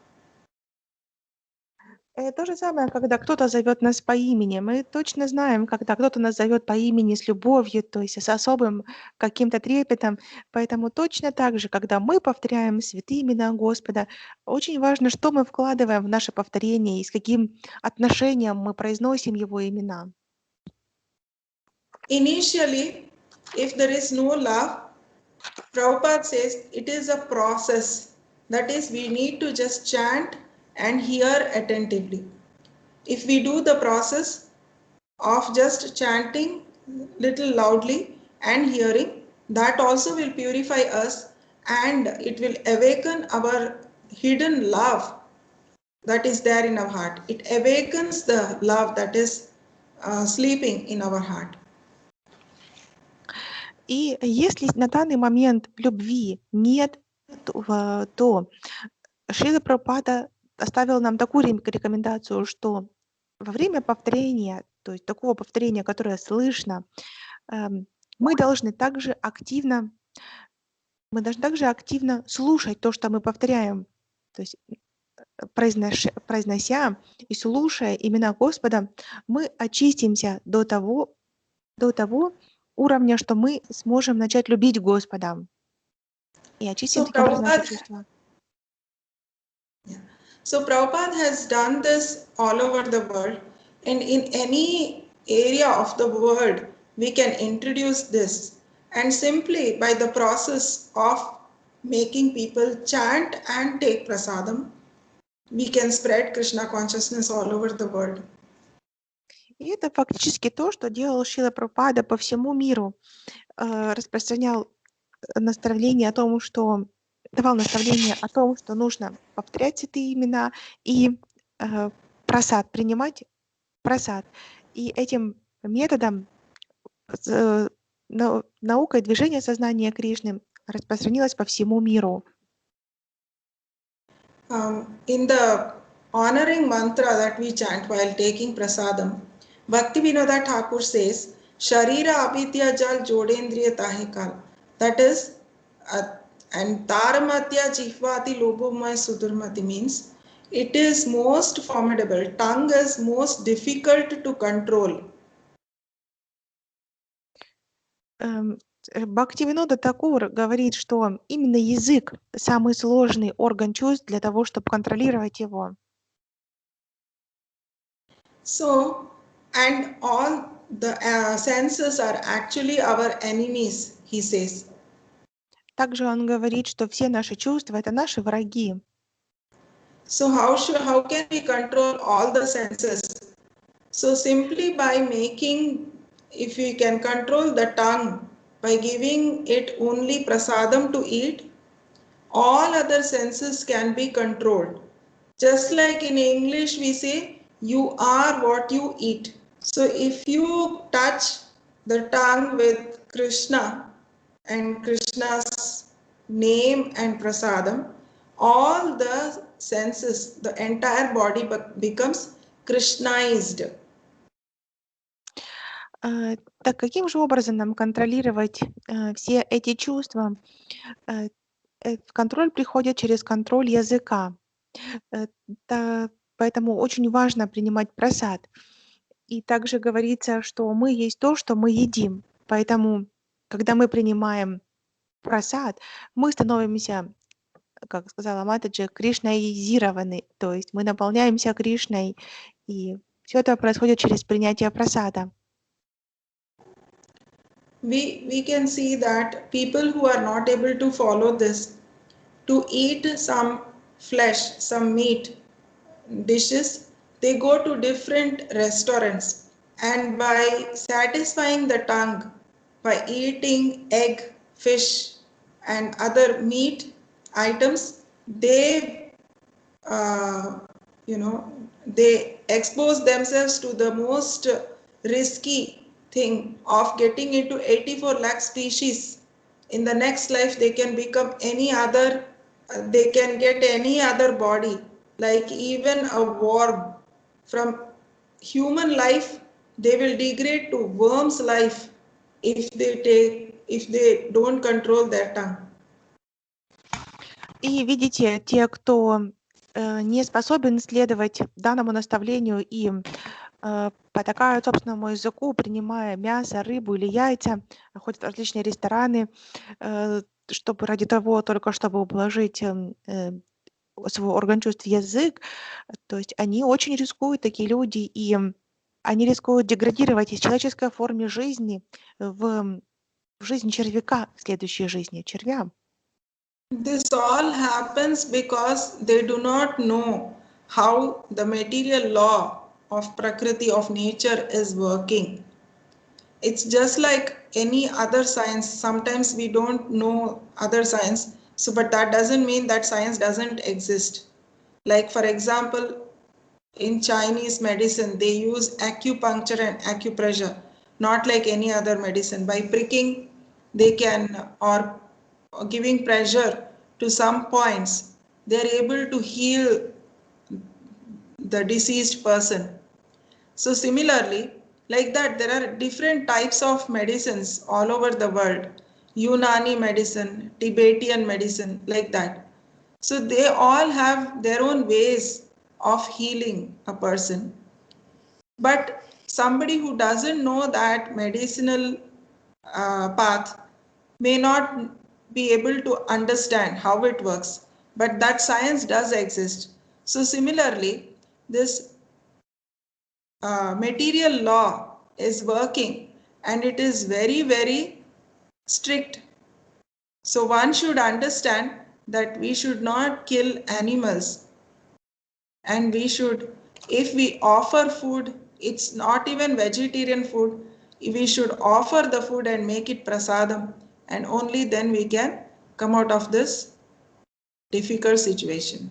То же самое, когда кто-то зовет нас по имени. Мы точно знаем, когда кто-то нас зовет по имени с любовью, то есть с особым каким-то трепетом. Поэтому точно так же, когда мы повторяем святые имена Господа, очень важно, что мы вкладываем в наше повторение и с каким отношением мы произносим Его имена. Initially, if there is no love, Prabhupada says it is a process. That is, we need to just chant and hear attentively. If we do the process of just chanting little loudly and hearing, that also will purify us and it will awaken our hidden love that is there in our heart. It awakens the love that is sleeping in our heart. И если на данный момент любви нет, то Шрила Прабхупада оставил нам такую рекомендацию, что во время повторения, то есть такого повторения, которое слышно, мы должны также активно слушать то, что мы повторяем, то есть произнося и слушая имена Господа, мы очистимся до того уровня, что мы сможем начать любить Господа и очистим таким образом наши чувства. So Prabhupada has done this all over the world, and in any area of the world we can introduce this, and simply by the process of making people chant and take prasadam, we can spread Krishna consciousness all over the world. И это фактически то, что делал Шрила Прабхупада по всему миру, распространял наставление о том, что давал наставление о том, что нужно повторять святые имена и прасад, принимать прасад. И этим методом наука и движение сознания Кришны распространилось по всему миру. In the honoring mantra that we chant while taking prasadam, Bhaktivinoda Thakur says, Sharira avidya jal jodendriya tahikal. That is, and Taramatya Jihvati Lobomaya Sudurmati means it is most formidable. Tongue is most difficult to control. Бхактивинода Такур говорит, что именно язык – самый сложный орган чувств для того, чтобы контролировать его. So, and all the senses are actually our enemies, he says. Также он говорит, что все наши чувства – это наши враги. So how can we control all the senses? So simply by making, if we can control the tongue, by giving it only prasadam to eat, all other senses can be controlled. Just like in English we say, you are what you eat. So if you touch the tongue with Krishna and Krishna's name and prasadam, all the senses, the entire body becomes Krishnaized. Так каким же образом нам контролировать все эти чувства? Контроль приходит через контроль языка. Поэтому очень важно принимать прасад. И также говорится, что мы есть то, что мы едим. Поэтому, когда мы принимаем прасад, мы становимся, как сказала Матаджи, кришнаизированы. То есть мы наполняемся Кришной. И все это происходит через принятие прасада. We can see that people who are not able to follow this, to eat some flesh, some meat dishes, they go to different restaurants, and by satisfying the tongue, by eating egg, fish and other meat items, they they expose themselves to the most risky thing of getting into 84 lakh species. In the next life they can become any other, they can get any other body, like even a worm. From human life they will degrade to worm's life if they don't control their tongue. И видите, те, кто не способен следовать данному наставлению и потакают собственному языку, принимая мясо, рыбу или яйца, ходят в различные рестораны, чтобы ради того, только чтобы ублажить свой орган чувств, язык, то есть они очень рискуют, такие люди, и они рискуют деградировать из человеческой формы жизни в жизнь червяка, в следующей жизни червя. This all happens because they do not know how the material law of Prakriti, of nature, is working. It's just like any other science. Sometimes we don't know other science, so but that doesn't mean that science doesn't exist. Like for example, in Chinese medicine, they use acupuncture and acupressure, not like any other medicine. By pricking, they can, or giving pressure to some points, they're able to heal the deceased person. So similarly, like that, there are different types of medicines all over the world. Unani medicine, Tibetan medicine, like that. So they all have their own ways of healing a person. But somebody who doesn't know that medicinal path may not be able to understand how it works, but that science does exist. So similarly, this material law is working and it is very, very strict. So one should understand that we should not kill animals, and we should, if we offer food, it's not even vegetarian food, we should offer the food and make it prasadam, and only then we can come out of this difficult situation.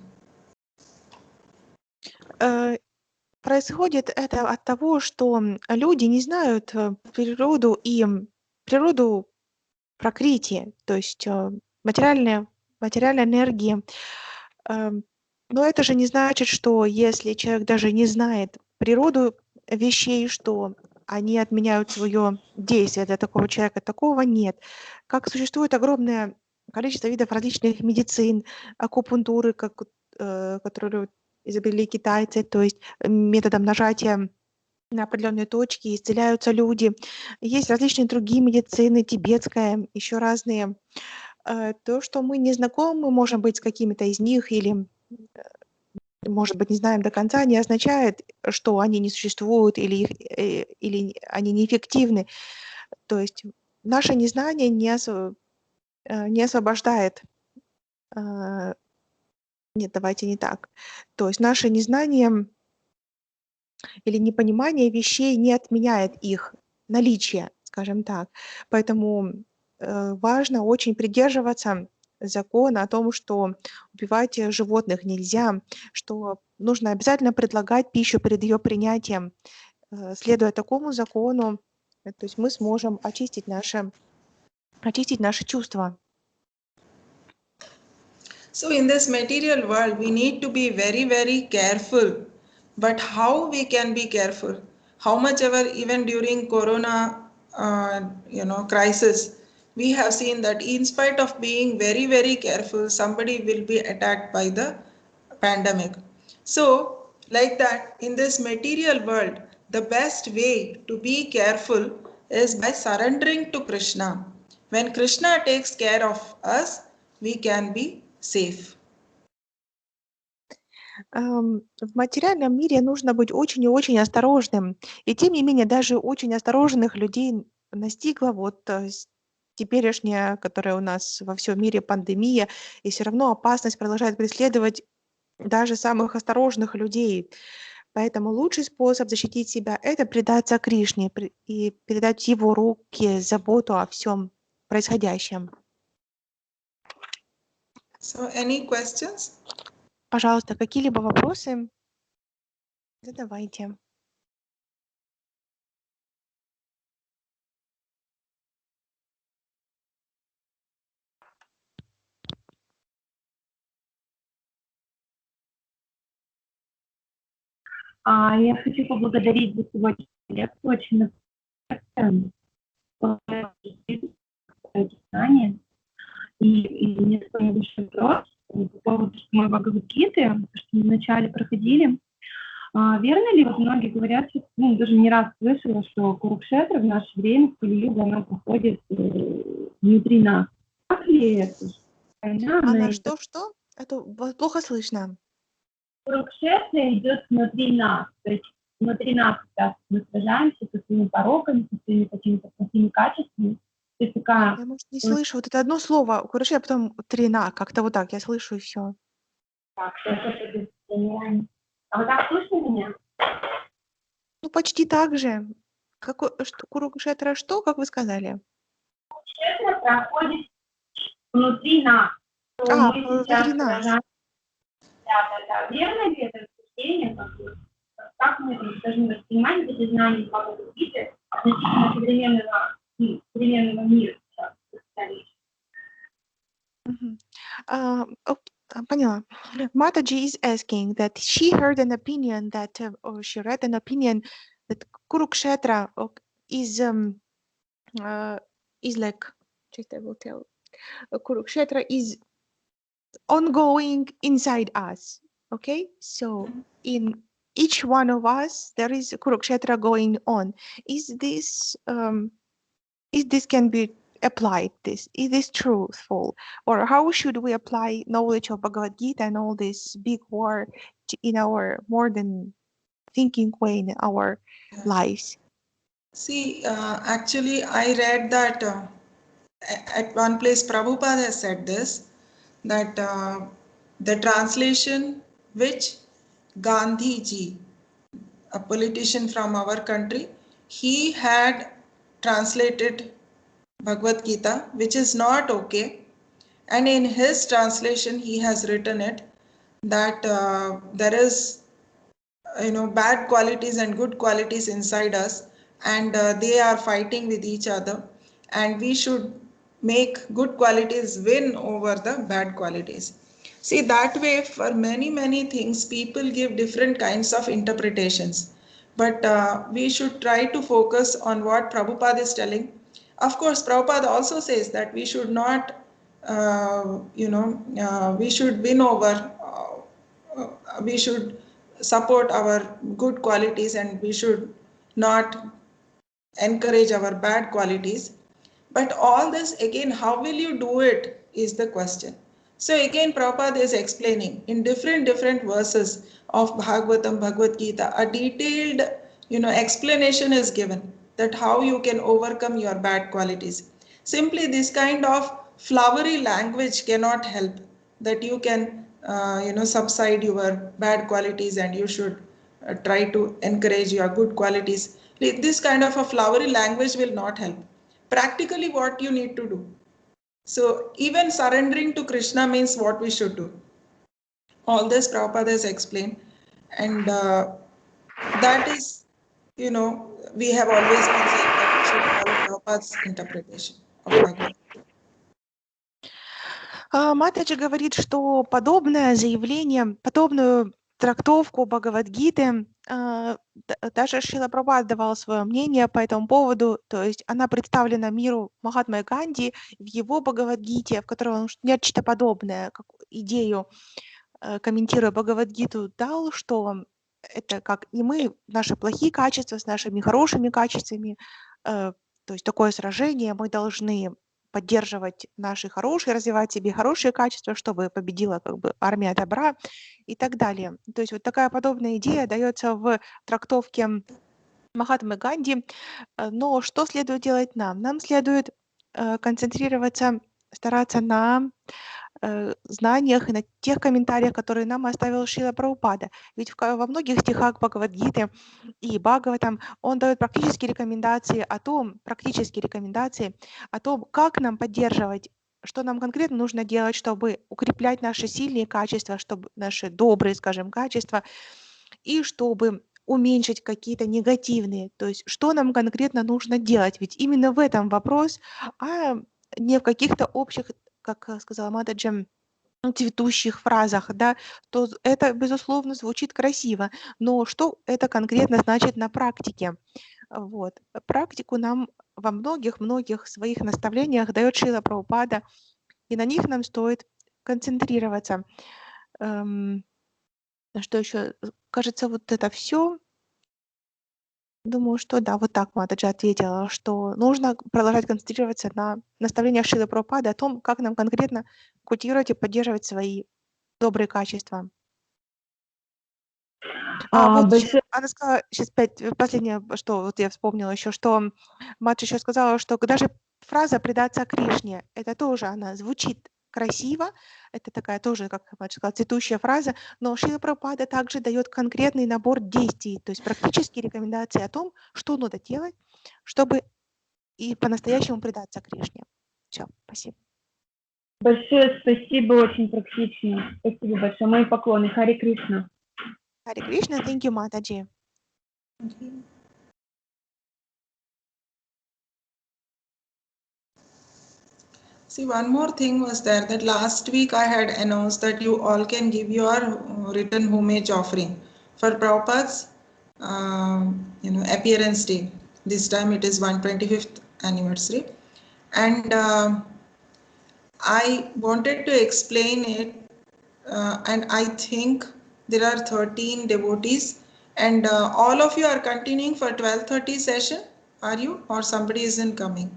Происходит это от того, что люди не знают природу и природу пракрити, то есть материальной энергии. Но это же не значит, что если человек даже не знает природу вещей, что они отменяют свое действие. Для такого человека такого нет. Как существует огромное количество видов различных медицин, акупунктуры, которые изобрели китайцы, то есть методом нажатия на определенные точки исцеляются люди. Есть различные другие медицины, тибетская, еще разные. То, что мы не знакомы, можем быть, с какими-то из них или, может быть, не знаем до конца, не означает, что они не существуют или они неэффективны. То есть наше незнание не освобождает. Нет, давайте не так. То есть наше незнание или непонимание вещей не отменяет их наличие, скажем так. Поэтому важно очень придерживаться закона о том, что убивать животных нельзя, что нужно обязательно предлагать пищу перед ее принятием. Следуя такому закону, то есть мы сможем очистить наши чувства. So in this material world, we need to be very, very careful. But how we can be careful? How much ever, even during Corona, crisis, we have seen that in spite of being very, very careful, somebody will be attacked by the pandemic. So, like that, in this material world, the best way to be careful is by surrendering to Krishna. When Krishna takes care of us, we can be safe. В материальном мире нужно быть очень и очень осторожным. И тем не менее, даже очень осторожных людей настигла теперешняя, которая у нас во всем мире пандемия, и все равно опасность продолжает преследовать даже самых осторожных людей. Поэтому лучший способ защитить себя – это предаться Кришне и передать в его руки заботу о всем происходящем. So, any questions? Пожалуйста, какие-либо вопросы? Задавайте. Я хочу поблагодарить за сегодняшнюю лекцию. Очень знания. И мне свой небольшой вопрос. по поводу самой Бхагавад Гиты, что мы вначале проходили. Верно ли, вот многие говорят, ну, даже не раз слышала, что Курукшетра в наше время, в Кали-югу, она проходит внутри нас. Так ли это? Она что? Это плохо слышно. Курукшетра идет внутри нас, то есть внутри нас сейчас мы сражаемся со своими пороками, со своими какими-то плохими качествами. То есть такая... Я, может, не слышу. Вот это одно слово. Курукшетра, а потом трина. Как-то вот так. Я слышу и все. Так, это нереально. А вы так слышите меня? Ну, почти так же. Курукшетра что, как вы сказали? Курукшетра проходит внутри нас. То мы сейчас внутри нас. сражаемся. Да. Верно ли это суждение? Как мы должны воспринимать эти знания Бхагавад Гиты относительно современного мира сейчас? Поняла. Mataji is asking that she heard an opinion that, or she read an opinion that Kurukshetra is like, just I will tell, Kurukshetra is ongoing inside us. Okay, so in each one of us there is Kurukshetra going on. Is this can be applied? Is this truthful, or how should we apply knowledge of Bhagavad Gita and all this big war in our modern thinking way in our lives? See, actually, I read that at one place Prabhupada has said this, that the translation which Gandhi ji, a politician from our country, he had translated Bhagavad Gita, which is not okay, and in his translation he has written it that there is bad qualities and good qualities inside us, and they are fighting with each other, and we should make good qualities win over the bad qualities. See, that way for many things people give different kinds of interpretations, but we should try to focus on what Prabhupada is telling. Of course, Prabhupada also says that we should not we should win over, we should support our good qualities and we should not encourage our bad qualities. But all this, again, how will you do it is the question. So again, Prabhupada is explaining in different verses of Bhagavatam, Bhagavad Gita, a detailed explanation is given that how you can overcome your bad qualities. Simply this kind of flowery language cannot help, that you can subside your bad qualities and you should try to encourage your good qualities. This kind of a flowery language will not help. Practically what you need to do. So even surrendering to Krishna means what we should do. All this Prabhupada has explained, and that is, we have always been saying that we should follow Prabhupada's interpretation of Bhagavad Gita. Матаджи говорит, что подобное заявление, подобную трактовку Бхагавад-гиты, даже Шрила Прабхупада давал свое мнение по этому поводу, то есть она представлена миру Махатмой Ганди в его Бхагавад-гите, в которой он нечто подобное, как идею, комментируя Бхагавад-гиту, дал, что это как и мы, наши плохие качества с нашими хорошими качествами, то есть такое сражение, мы должны поддерживать наши хорошие, развивать себе хорошие качества, чтобы победила как бы армия добра и так далее. То есть вот такая подобная идея дается в трактовке Махатмы Ганди. Но что следует делать нам? Нам следует концентрироваться, стараться на знаниях и на тех комментариях, которые нам оставил Шрила Прабхупада. Ведь во многих стихах Бхагавад-гиты и Бхагаватам он дает практические рекомендации о том, как нам поддерживать, что нам конкретно нужно делать, чтобы укреплять наши сильные качества, чтобы наши добрые, скажем, качества, и чтобы уменьшить какие-то негативные. То есть что нам конкретно нужно делать? Ведь именно в этом вопрос, а не в каких-то общих, как сказала Матаджи, цветущих фразах, да, то это, безусловно, звучит красиво, но что это конкретно значит на практике? Вот. Практику нам во многих своих наставлениях дает Шрила Прабхупада, и на них нам стоит концентрироваться. Что еще? Кажется, вот это все. Думаю, что да, вот так Матаджи ответила, что нужно продолжать концентрироваться на наставлениях Шрилы Прабхупады о том, как нам конкретно культивировать и поддерживать свои добрые качества. Вот она сказала, сейчас последнее, что вот я вспомнила еще, что Матаджи еще сказала, что даже фраза «предаться Кришне», это тоже она звучит красиво, это такая тоже, как Матаджи сказала, цветущая фраза, но Шрила Прабхупада также дает конкретный набор действий, то есть практические рекомендации о том, что надо делать, чтобы и по-настоящему предаться Кришне. Все, спасибо. Большое спасибо, очень практично. Спасибо большое. Мои поклоны. Хари Кришна. Харе Кришна, thank you, Mataji. Okay. See, one more thing was there that last week I had announced that you all can give your written homage offering for Prabhupada's appearance day. This time it is 125th anniversary, and I wanted to explain it, and I think there are 13 devotees, and all of you are continuing for 12:30 session. Are you, or somebody isn't coming?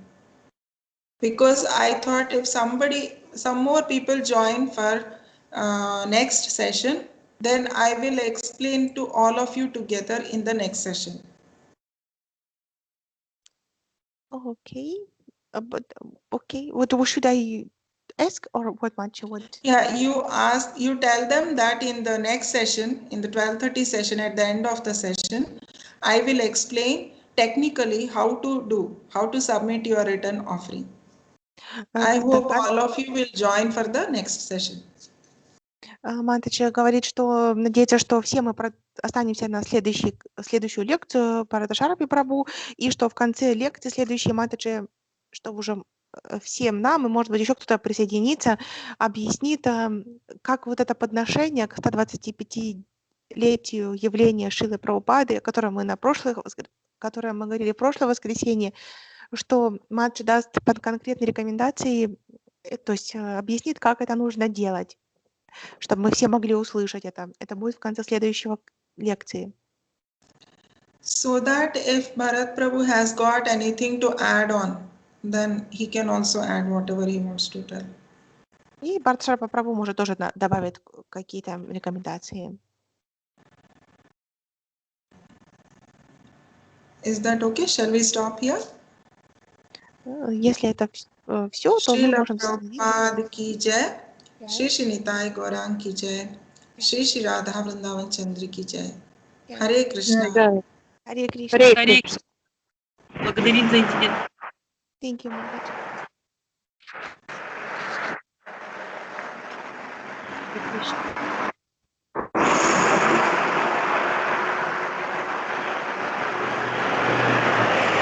Because I thought if some more people join for next session, then I will explain to all of you together in the next session. Okay, but okay, what should I ask or what much you want? Yeah, you tell them that in the next session, in the 12:30 session, at the end of the session, I will explain technically how to submit your written offering. I hope all of you will join for the next session. Матаджи говорит, что надеется, что все мы останемся на следующую лекцию по Радашарапи Прабху, и что в конце лекции следующей Матаджи, что уже всем нам, и может быть еще кто-то присоединится, объяснит, как вот это подношение к 125-летию явления Шрилы Прабхупады, о котором мы говорили в прошлое воскресенье, что Матаджи даст под конкретные рекомендации, то есть объяснит, как это нужно делать, чтобы мы все могли услышать это. Это будет в конце следующего лекции. So that if Bharat Prabhu has got anything to add on, then he can also add whatever he wants to tell. И Бхаратшарапа Прабху может тоже добавить какие-то рекомендации. Is that okay? Shall we stop here? Если это все, то мы можем остановиться. Prabhupada ki jai, Shri Shri Nitai Gaurang ki jai, Shri Shri Radha Vrindavan Chandra ki jai. Харе Кришна. Харе Кришна. Харе Кришна. Благодарим за интерес. Thank you, Maharaj.